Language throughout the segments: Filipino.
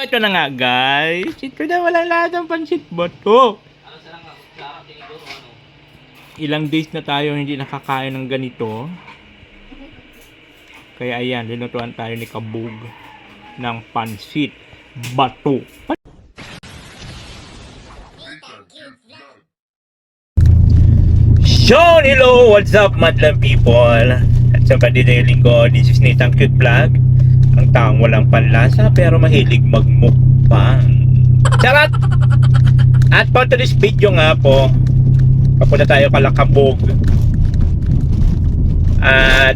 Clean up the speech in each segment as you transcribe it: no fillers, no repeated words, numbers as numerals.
Ito na nga guys. Ito na walang lahat ng pansit bato. Ilang days na tayo hindi nakakain ng ganito. Kaya ayan, linutuan tayo ni Kabog ng pansit bato. So, hello! What's up, madlang people? At sa padidaling ko, this is Nathan Cute Vlog. Ang taong walang panlasa pero mahilig magmukbang. Charot! At for today's video nga po, papunta tayo kala Kabog. At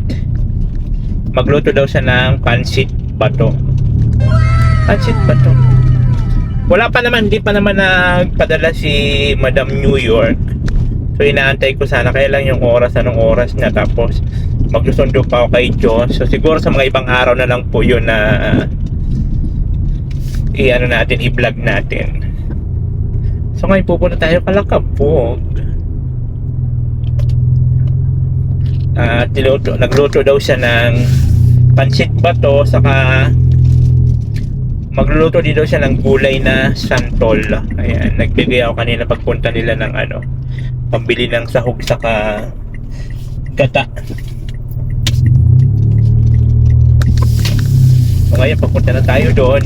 magluto daw siya ng pansit bato. Pansit bato. Wala pa naman, hindi pa naman nagpadala si Madam New York. So inaantay ko sana, kaya lang yung oras, anong oras na, tapos magsusundo pa ako kay Diyos. So siguro sa mga ibang araw na lang po yun na i-vlog natin. So ngayon pupunta tayo kala Kabog. At nagluto daw siya ng pansit bato, saka magluluto din daw siya ng gulay na santol. Ayan, nagbigay ako kanina pagpunta nila ng pambili ng sahog saka gata. So ngayon papunta na tayo doon.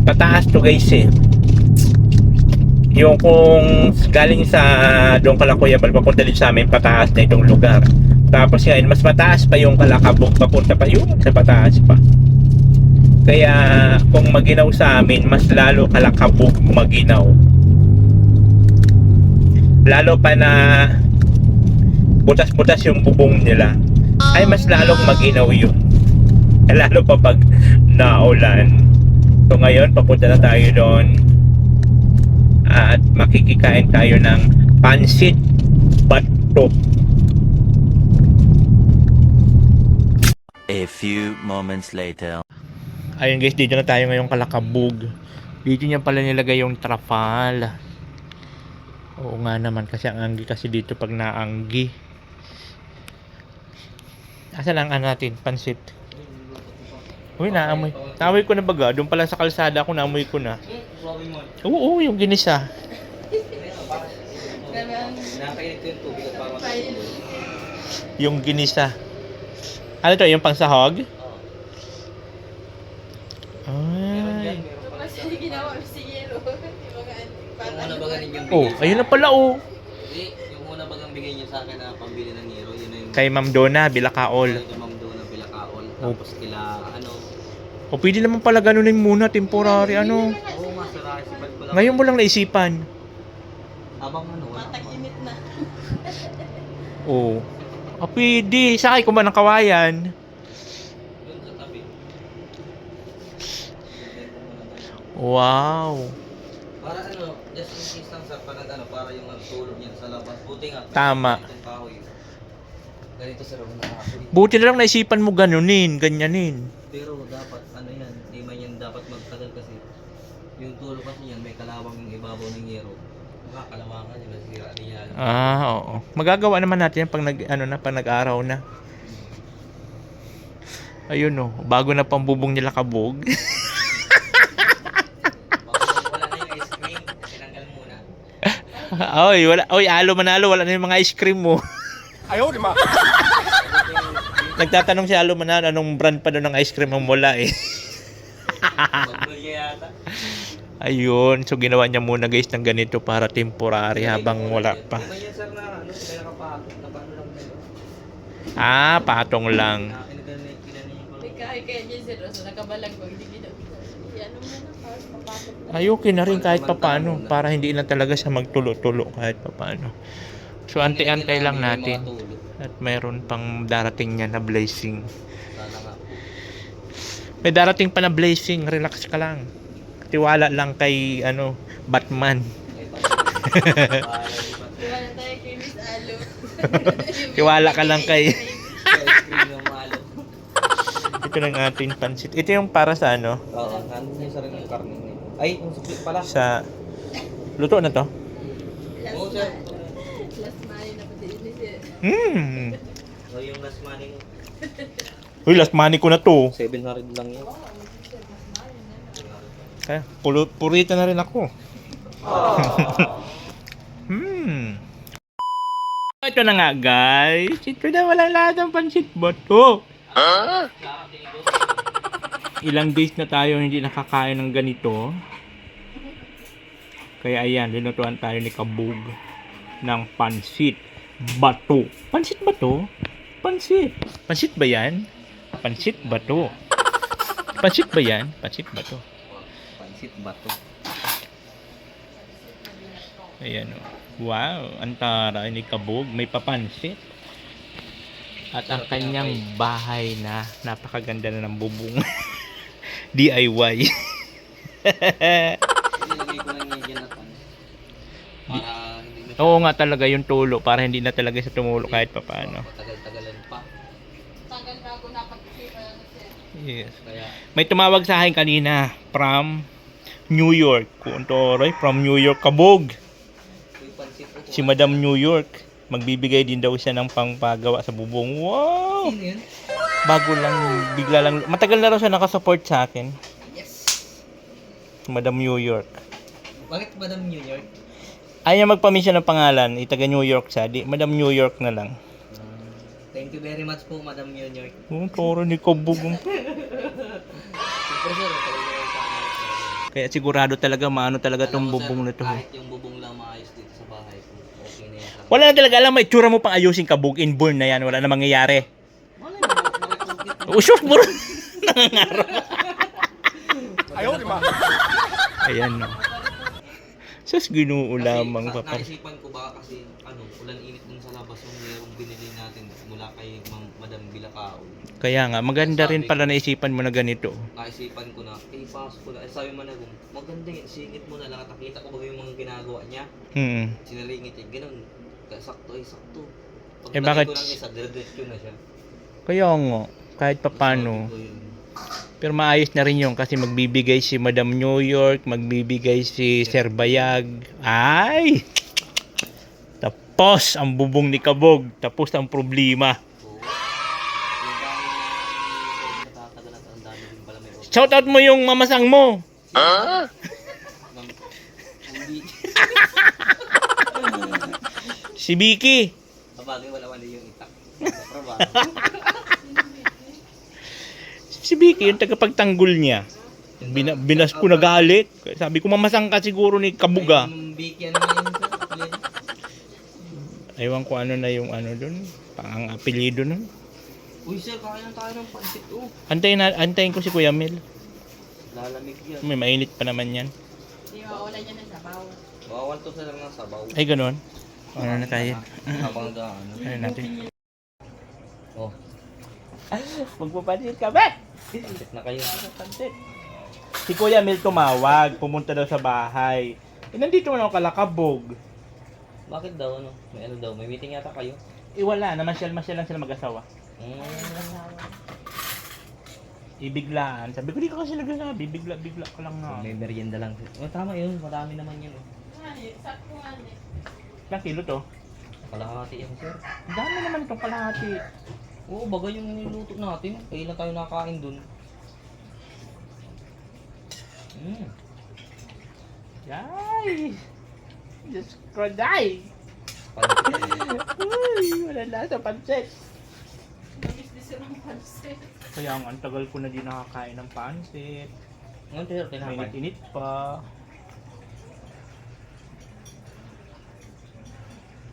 Pataas to guys eh. Yung kung galing sa doon Kalakuyabal papunta din sa amin, pataas na itong lugar. Tapos ngayon mas mataas pa yung Kalakabog, papunta pa yung sa pataas pa. Kaya kung maginaw sa amin, mas lalo Kalakabog maginaw. Lalo pa na butas-butas yung bubong nila, ay mas lalong maginaw yun. Lalo pa pag naulan. So ngayon papunta na tayo doon at makikikain tayo ng pansit bato. A few moments later. Ayun guys, dito na tayo ngayong Kalakabog. Dito niya pala nilagay yung trapal. Oo nga naman, kasi ang anggi kasi dito pag naanggi. Asa lang natin, pansit. Uy, naamoy. Naamoy ko na baga. Doon pala sa kalsada ako, naamoy ko na. Oo, yung ginisa. Yung ginisa. Ano to, yung pangsahog? Ay. Oh, ayun na pala oh. Yung una bagang bigay niyo sa akin na pambili ng Nero, yun na yung Kay Ma'am Donna, Bilakaol. kay Ma'am Donna Bilakaol. Oh. Tapos kila O pwede naman pala ganunin muna, temporary oo nga, sira isipan ko lang. Ngayon mo lang naisipan. Habang wala. Matag-init na. Oo. O pwede, sakay ko ba ng kawayan? Doon sa tabi. Wow. Para just in case lang sa para yung tulog niya sa labas. Buti nga. Tama. Itong kahoy. Ganito sa room na kahoy. Buti na lang naisipan mo ganunin, ganyanin. Pero dapat yan, di man yan dapat magtagal kasi yung tulog kasi yan may kalawang yung ibabaw ng Nero. Makakalawangan yun, nasira niya. Oo. Magagawa naman natin yan pag pag nag-araw na. Ayun oh, bago na pambubong nila Kabog. Wala na yung ice cream, tinanggal muna. Oy, wala. Oy, alo manalo, wala na yung mga ice cream mo. Ayaw, di ba? Nagtatanong si Alo Manalo anong brand pa doon ng ice cream ang mula eh. Magulya yata. Ayun, so ginawa niya muna guys ng ganito para temporary habang wala pa. Di ba yan sir na kaya nakapatok na paano lang na yun? Patong lang. Kinani May kaya dyan si Rosa, nakabalag ko. Hindi ginawa. Yan mo na, para mapasok na. Ayukin na rin kahit papano para hindi na talaga siya magtulo-tulo kahit papano. So antay-antay lang natin. At mayroon pang darating niya na blessing. Sana nga. May darating pa na blessing, relax ka lang. Tiwala lang kay Batman. Wala tayo kay Miss Alo. Tiwala ka lang kay Ice cream ng malo. ito ng ating pansit. Ito yung para sa Oo, nandun yung sarili ng karne niya. Ay, yung sukli pala. sa luto na to. Oo sir. Last money na pati ini siya. Hmm. So yung last money mo. Uy, last money ko na to. 700 lang yan. Kaya, purita na rin ako. Ito na nga guys. Ito na wala lahat ng pansit bato. Ilang days na tayo hindi nakakain ng ganito. Kaya ayan, linutuan tayo ni Kabog ng pansit bato. Pansit bato? Pansit. Pansit ba yan? Pansit bato. Pansit ba yan? Pansit bato. Pansit bato. Ayan o. Wow, ang taray ni Kabog. May papansit. At ang kanyang bahay na napakaganda na ng bubong. DIY. Nilagay ko lang yan dyan na pan. Para hindi na Oo nga talaga yung tulo. Para hindi na talaga sa tumulo kahit papaano. tagal-tagalan pa. Tagal na ako napag-isipan ano sir. Yes. Kaya May tumawag sa akin kanina from New York. Kuntoroy, from New York, Kabog. may pansit po. Si Madam New York. Magbibigay din daw siya ng pangpagawa sa bubong. Wow! Sino yun? Bago lang, bigla lang. Matagal na raw siya nakasupport sa akin. Yes! Si Madam New York. Bakit Madam New York? Ayaw niya magpamisyon ng pangalan. Itaga New York siya. Di, Madam New York na lang. Thank you very much po Madam New York. Oh, toro ni Kabog. Siyempre sir, talaga yung pangalan. Kaya sigurado talaga, maano talaga tong Alam mo, sir, bubong na to. kahit yung bubong lang maayos dito sa bahay ko, okay na yan. Wala na talaga alam, may tsura mo pang ayusin Kabog. Inborn na yan. Wala na mangyayari. Wala na, nakakukit na. Oh, shoot mo rin. Ayaw, di ba? Ayan, no. Sus, ginoo lamang Kasi pa. naisipan ko baka kasi ulan init dun sa labas yung binili natin mula kay Madam Bilacao. Kaya nga, maganda rin pala naisipan mo na ganito. Naisipan ko na, ipasok ko na. Sabi mo na kung maganda yun, singit mo na lang at nakita ko ba yung mga ginagawa niya. Sinaringit niya, ganun. Sakto ay sakto. Pag bakit- ko ng isa, dire-diretso na siya. Kaya nga, kahit papano. Sabi ko yun. Pero maayos na rin yun kasi magbibigay si Madam New York, magbibigay si Sir Bayag. Ay! Tapos ang bubong ni Kabog. Tapos ang problema. Oo. Yung dami natatagal at ang dami din pala may order. Shoutout mo yung mamasang mo. Hindi. Si Vicky. Sabagay, wala yung itak. Sa trabaho. Si Vicky, yung tagapagtanggol niya. Binas ko nagalit. Sabi ko, mamasang ka siguro ni Kabog ah. Yung Vicky, ano na yun sir? Apelido? Ewan ko ano na yung ano dun. Pang apelido nun. Uy sir, kakain lang tayo ng pansit. Oh, Antayin ko si Kuya Mel. lalamig yan. May mainit pa naman yan. Hindi mawala niya ng sabaw. Bawal to sa lang ng sabaw. Ay, ganun. Ano na tayo? Habang ano. Ano natin? Oh, Magpapansit ka ba? pansit na kayo. Pansit. Si Kuya Mel tumawag. Pumunta daw sa bahay. Nandito man ako kalakabog. Bakit daw ano? May ano daw? May meeting yata kayo? Wala. Namasyal lang sila mag-asawa. Ibiglaan. Sabi ko, di ka kasi nagsasabi. Bigla ka lang na. May merienda lang. Oh, tama yun. Marami naman yun. Oh. Sakto nga eh. Ilang kilo to? Kalahati yan sir. Ang dami naman itong kalahati. Oo, bagay yung niluto natin. Kailan tayo nakakain dun. Yay! Diyos ko, day! Pansit. Uy, wala na sa pansit. Mabis-bis yung pansit. Kaya ang tagal ko na di nakakain ng pansit. Ngayon sir, tinapay. Mainit-init pa.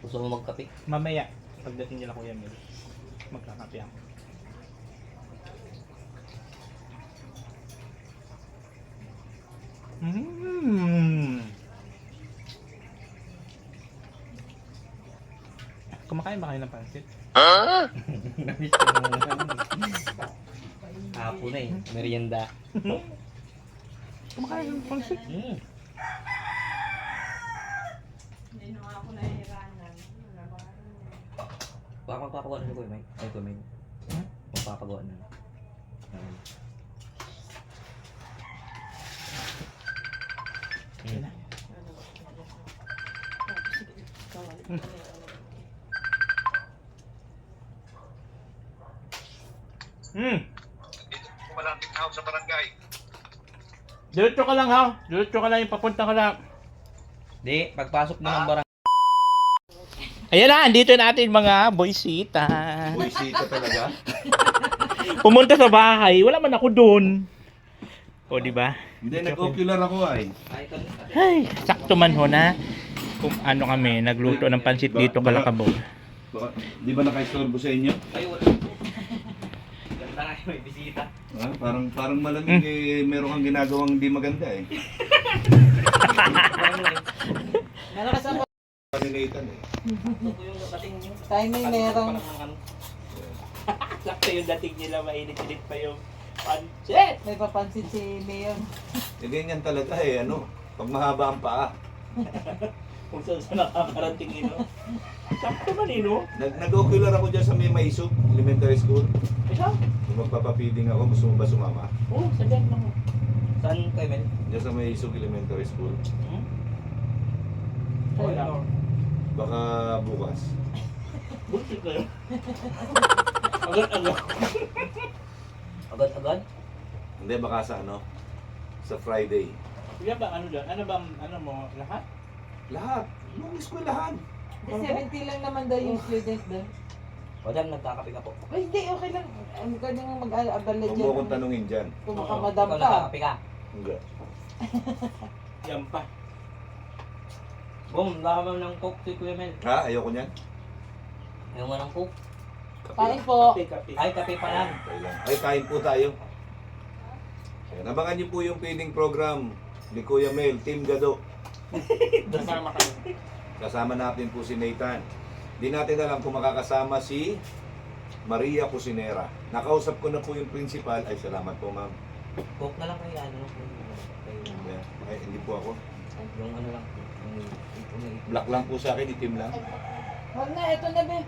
Gusto mo magkape? Mamaya, pagdating nila Kuya Mel, magkakape ako. Kumakain ba kayo ng pansit? Namiss ko naman. Hapon na eh. Merienda. Kumakain ng pansit? Hindi na nga ako nahihiranan. Baka magpapagawa na si Kuya Mike. Ay, Kuya Mike. Magpapagawa na. Dito po malapit na ako sa barangay. Diretso ka lang ha. Diretso ka lang yung papunta ka lang. Di, pagpasok mo ng barang. Ayan na, andito na ating mga boysita. Buisita talaga. Pumunta sa bahay, wala man ako doon. O, di ba? Hindi, nag-ocular ako ay. Ay, sakto man ho na. Kung ano kami, nagluto ng pansit dito kalakabog. Baka, di ba nakaistorbo sa inyo? Ay, wala. Ganda nga may bisita. Ah, parang malamig meron kang ginagawang hindi maganda eh. Meron ka sa Paninatan eh. Ito po yung dating nyo. timing merong. Sakto yung dating nila, mainit-init pa yung pansit. May papansin si Mayor. Eh ganyan talaga eh, ano. Pag mahaba ang paa. Kung saan sa nakakarating ino. Sakto man ino. Nag-ocular ako dyan sa may Maisog Elementary School. Isa? Kung magpapapiding ako, gusto mo ba sumama? Oo, sadyan lang. Saan kayo, Mel? Dyan sa Maisog Elementary School. Wala. Baka bukas. Bullshit kayo. Agad-agad. Agad-agad? Hindi, baka sa ano? Sa Friday. Kuya ba, ano dyan? Ano bang, ano mo, lahat? Lahat. Nung eskwelahan. 70 lang naman daw yung student doon. O dyan, nagkakape ka po. Ay, hindi, okay lang. Ano ka nang mag-aabala Huwag dyan? mo akong tanungin dyan. Kung Oo. makamadam Ikaw ka. nagkakape ka. Hindi. Yan pa. Boom, laman ng coke si Kuya Mel. Ha? Ayoko niyan? Ayaw nga ng coke. Kain po. Kape. Ay, kape pa lang. Okay lang. Ay, kain po tayo. Ayan, abangan niyo po yung feeding program ni Kuya Mel, Team Gado. Kasama kami. Kasama natin po si Nathan. Di natin alam kung makakasama si Maria Cusinera. Nakausap ko na po yung principal. Ay, salamat po ma'am. Coke na lang kayo, ano lang. Ayan. Ay, hindi po ako. Yung ano lang. Black lang po sa akin, itim lang. Huwag na, eto na be.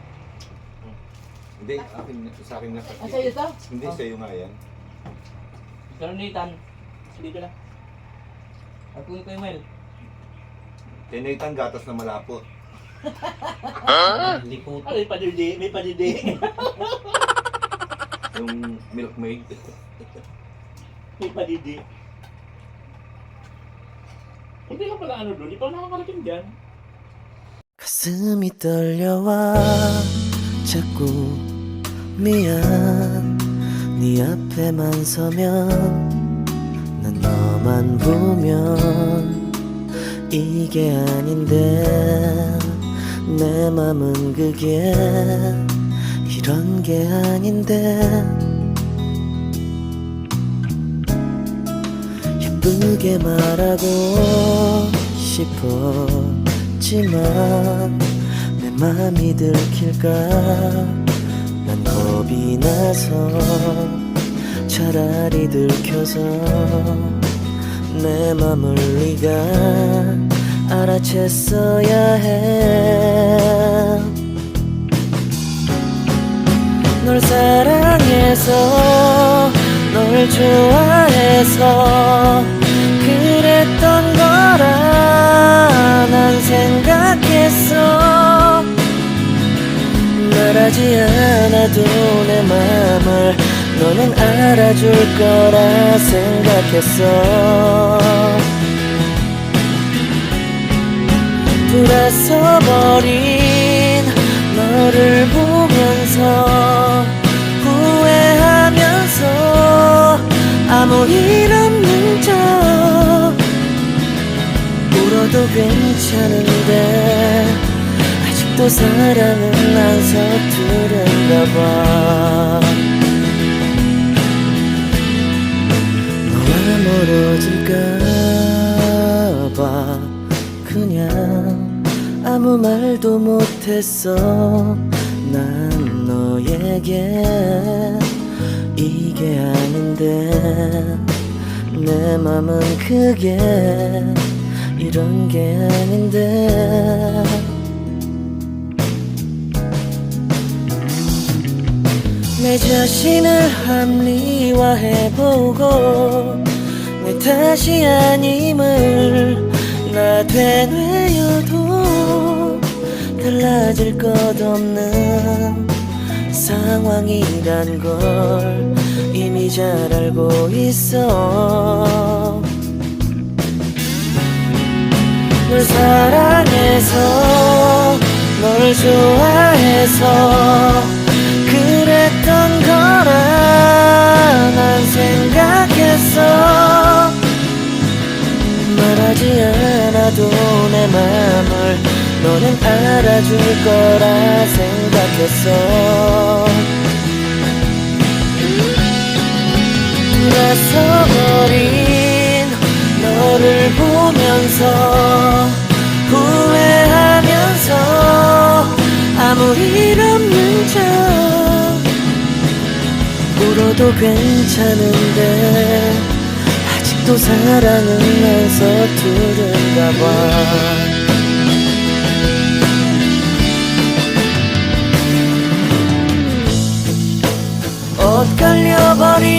Hindi, akin, sa akin na. Ah, sa'yo to? Hindi, sa'yo nga yan. Pero Nathan, Dito na. at Kuya Mel. Kay Nathan, gatas na malapot. Lipot. Ay, may padidi. May padidi. Yung milkmaid. May padidi. Hindi ka pala ano doon. Ikaw nakakarating dyan. 가슴이 떨려와 자꾸 미안 네 앞에만 서면 난 너만 보면 이게 아닌데 내 맘은 그게 이런 게 아닌데 예쁘게 말하고 싶었지만 내 맘이 들킬까 난 겁이 나서 차라리 들켜서 내 맘을 네가 알아챘어야 해 널 사랑해서 널 좋아해서 그랬던 거라 난 생각했어 말하지 않아도 내 맘을 너는 알아줄 거라 생각했어 돌아서 버린 너를 보면서 후회하면서 아무 일 없는 척 울어도 괜찮은데 아직도 사랑은 안 서투른가 봐 너와 멀어질까 봐 그냥 아무 말도 못했어 난 너에게 이게 아닌데 내 맘은 그게 이런 게 아닌데 내 자신을 합리화해보고 내 탓이 아님을 나 되뇌어도 달라질 것 없는 상황이란 걸 이미 잘 알고 있어. 널 사랑해서 널 좋아해서 그랬던 거라 난 생각했어. 말하지 않아도 내 맘을 너는 알아줄 거라 생각했어. 돌아서버린 너를 보면서 후회하면서 아무 일 없는 척 울어도 괜찮은데 아직도 사랑은 안 서투른가 봐. 엇갈려버린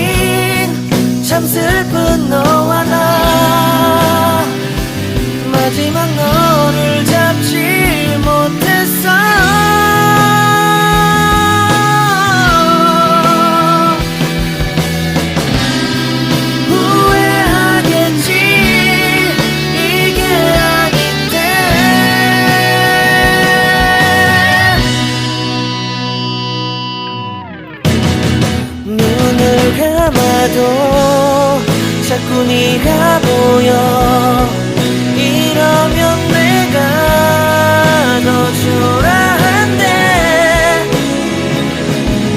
참 슬픈 너와 나 마지막 너를 잡지 못했어. 후회하겠지 이게 아닌데. 눈을 감아도 자꾸 네가 보여. 이러면 내가 더 초라한데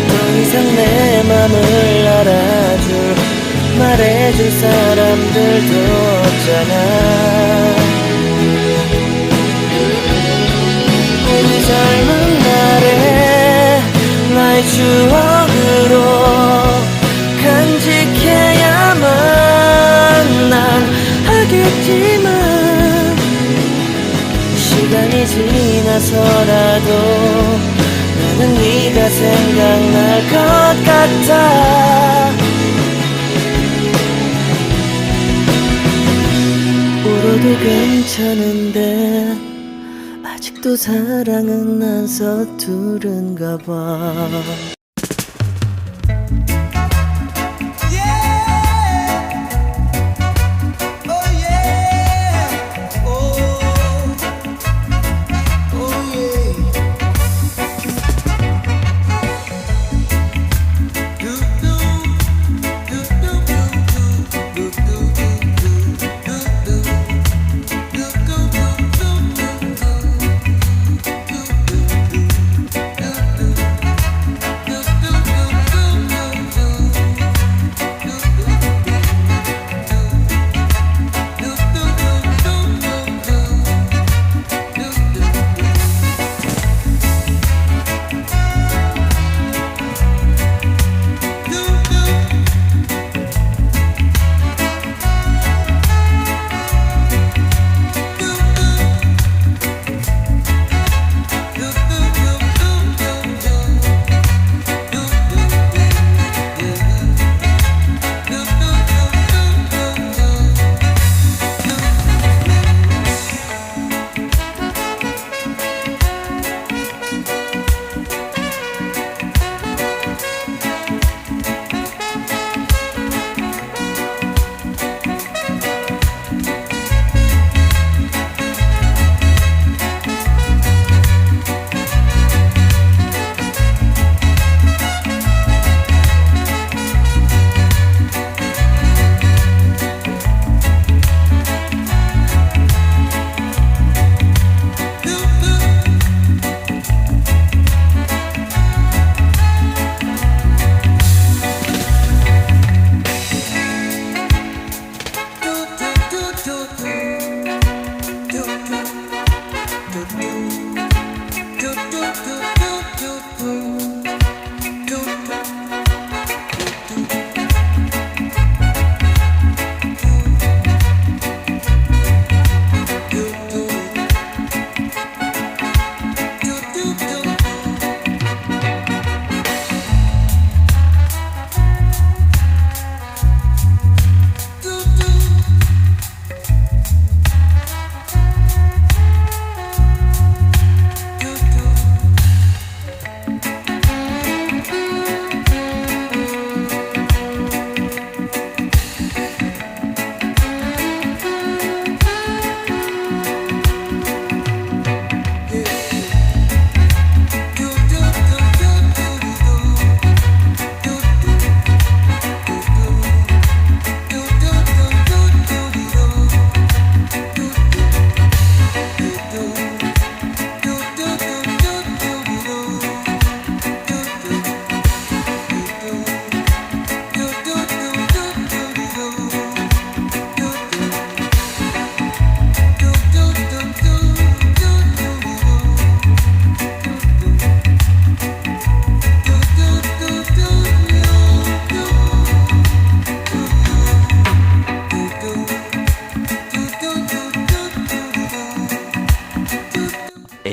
더 이상 내 맘을 알아줄 말해줄 사람들도 없잖아. 우리 젊은 날에 나의 추억으로 간직해야만 난 하겠지만 시간이 지나서라도 나는 네가 생각날 것 같아. 울어도 괜찮은데 아직도 사랑은 안 서투른가 봐.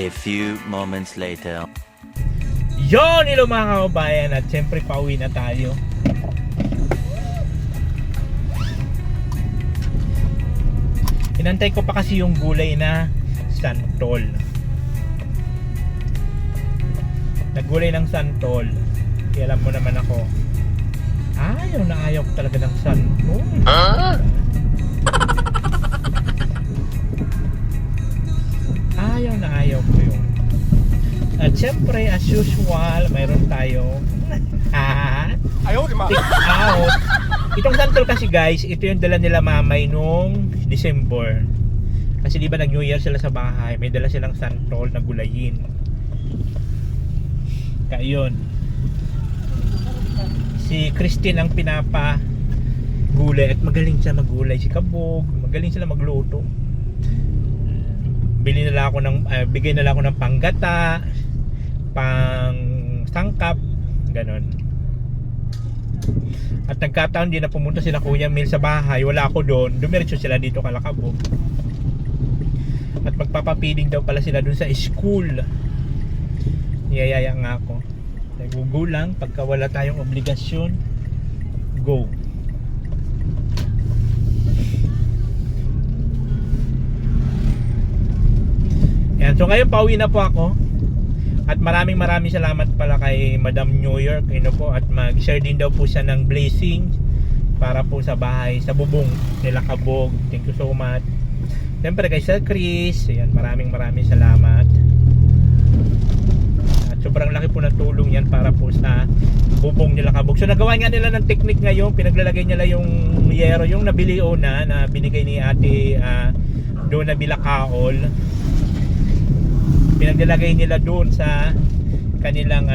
A few moments later. Yon, hello mga kababayan, at syempre pauwi na tayo. Inantay ko pa kasi yung gulay na santol. Naggulay ng santol. Kaya alam mo naman ako, ayaw na ayaw ko talaga ng santol. Ayaw na ayaw ko yun. At syempre, as usual, mayroon tayong Ayaw di ma. take out. Itong santol kasi guys, ito yung dala nila mamay nung December. Kasi di ba nag New Year sila sa bahay, may dala silang santol na gulayin. Kaya yun. Si Christine ang pinapa gulay at magaling siya maggulay. Si Kabog, magaling sila magluto. Bili nila ako ng bigay nila ako ng panggata, pang sangkap, ganon. At nagkataon din na pumunta sila Kuya Mil sa bahay, wala ako doon, dumiretso sila dito kala Kabog. At magpapapiling daw pala sila doon sa school. Niyayaya nga ako. Nagugulang pagka wala tayong obligasyon, go. Yan, so ngayon pauwi na po ako. At maraming salamat pala kay Madam New York, po, at mag-share din daw po siya ng blessing para po sa bahay, sa bubong nila Kabog. Thank you so much. Siyempre kay Sir Chris, ayan, maraming salamat. At sobrang laki po ng tulong yan para po sa bubong nila Kabog. So nagawa nga nila ng technique ngayon, pinaglalagay nila yung yero, yung nabili na binigay ni ate doon na Bilakaol. Pinaglalagay nila doon sa kanilang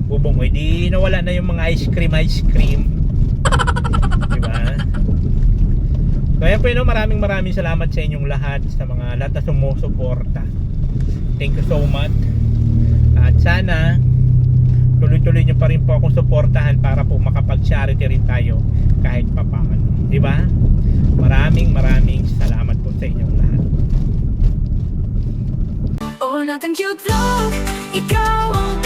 bubong. Di nawala na yung mga ice cream. Diba? Kaya po maraming salamat sa inyong lahat, sa mga lahat na sumusuporta. Thank you so much. At sana tuloy-tuloy nyo pa rin po akong suportahan para po makapag-charity rin tayo kahit papaano. Diba? Maraming salamat po sa inyong lahat. Oh, nothing cute love, ikaw ang